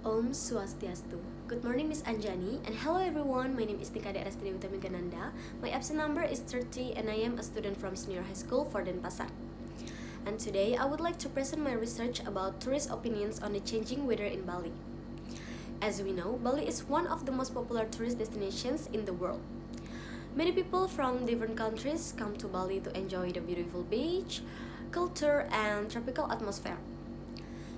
Om Swastiastu. Good morning, Miss Anjani, and hello everyone. My name is Nika Rastini Utami Gananda. My absent number is 30, and I am a student from Senior High School for Denpasar. And today, I would like to present my research about tourist opinions on the changing weather in Bali. As we know, Bali is one of the most popular tourist destinations in the world. Many people from different countries come to Bali to enjoy the beautiful beach, culture, and tropical atmosphere.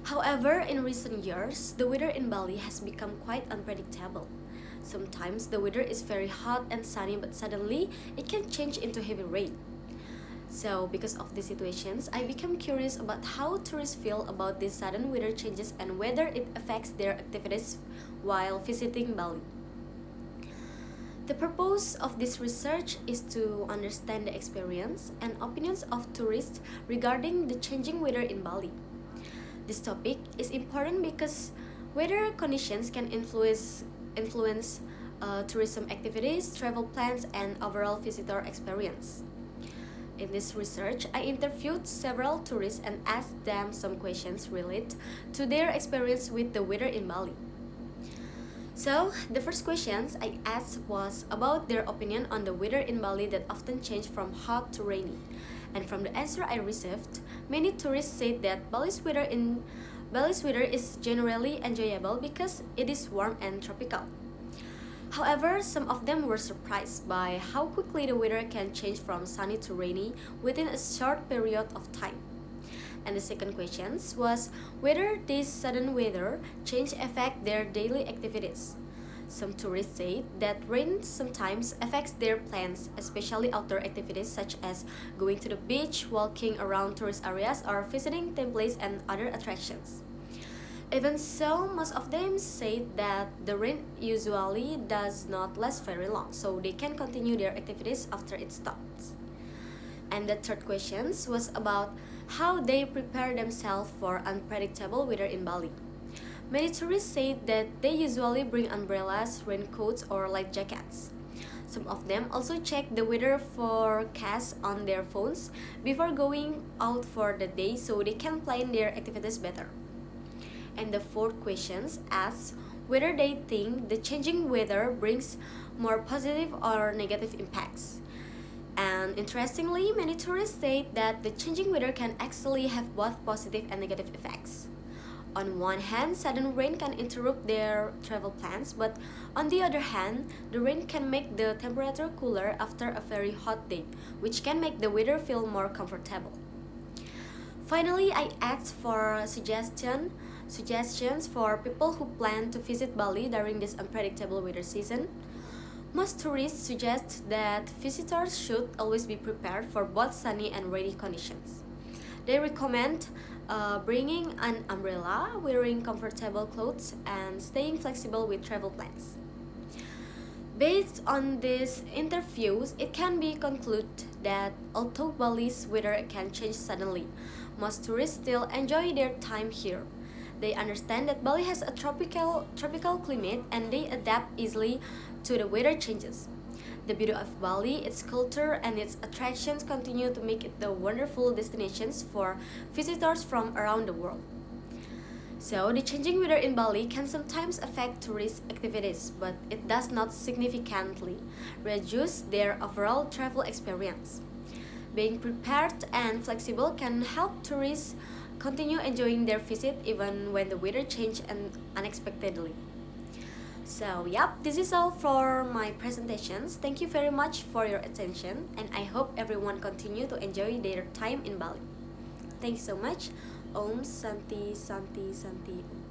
However, in recent years, the weather in Bali has become quite unpredictable. Sometimes the weather is very hot and sunny, but suddenly it can change into heavy rain. So, because of these situations, I became curious about how tourists feel about these sudden weather changes and whether it affects their activities while visiting Bali. The purpose of this research is to understand the experience and opinions of tourists regarding the changing weather in Bali. This topic is important because weather conditions can influence tourism activities, travel plans, and overall visitor experience. In this research, I interviewed several tourists and asked them some questions related to their experience with the weather in Bali. So, the first questions I asked was about their opinion on the weather in Bali that often change from hot to rainy. And from the answer I received, many tourists said that Bali's weather is generally enjoyable because it is warm and tropical. However, some of them were surprised by how quickly the weather can change from sunny to rainy within a short period of time. And the second question was whether this sudden weather change affect their daily activities. Some tourists say that rain sometimes affects their plans, especially outdoor activities such as going to the beach, walking around tourist areas, or visiting temples and other attractions. Even so, most of them say that the rain usually does not last very long, so they can continue their activities after it stops. And the third question was about how they prepare themselves for unpredictable weather in Bali. Many tourists say that they usually bring umbrellas, raincoats, or light jackets. Some of them also check the weather forecast on their phones before going out for the day so they can plan their activities better. And the fourth question asks whether they think the changing weather brings more positive or negative impacts. And interestingly, many tourists say that the changing weather can actually have both positive and negative effects. On one hand, sudden rain can interrupt their travel plans, but on the other hand, the rain can make the temperature cooler after a very hot day, which can make the weather feel more comfortable. Finally, I asked for suggestions for people who plan to visit Bali during this unpredictable weather season. Most tourists suggest that visitors should always be prepared for both sunny and rainy conditions. They recommend bringing an umbrella, wearing comfortable clothes, and staying flexible with travel plans. Based on these interviews, it can be concluded that although Bali's weather can change suddenly, most tourists still enjoy their time here. They understand that Bali has a tropical climate and they adapt easily to the weather changes. The beauty of Bali, its culture, and its attractions continue to make it the wonderful destinations for visitors from around the world. So, the changing weather in Bali can sometimes affect tourist activities, but it does not significantly reduce their overall travel experience. Being prepared and flexible can help tourists continue enjoying their visit even when the weather changes unexpectedly. So, yep, this is all for my presentations. Thank you very much for your attention, and I hope everyone continue to enjoy their time in Bali. Thanks so much. Om Santi Santi Santi Om.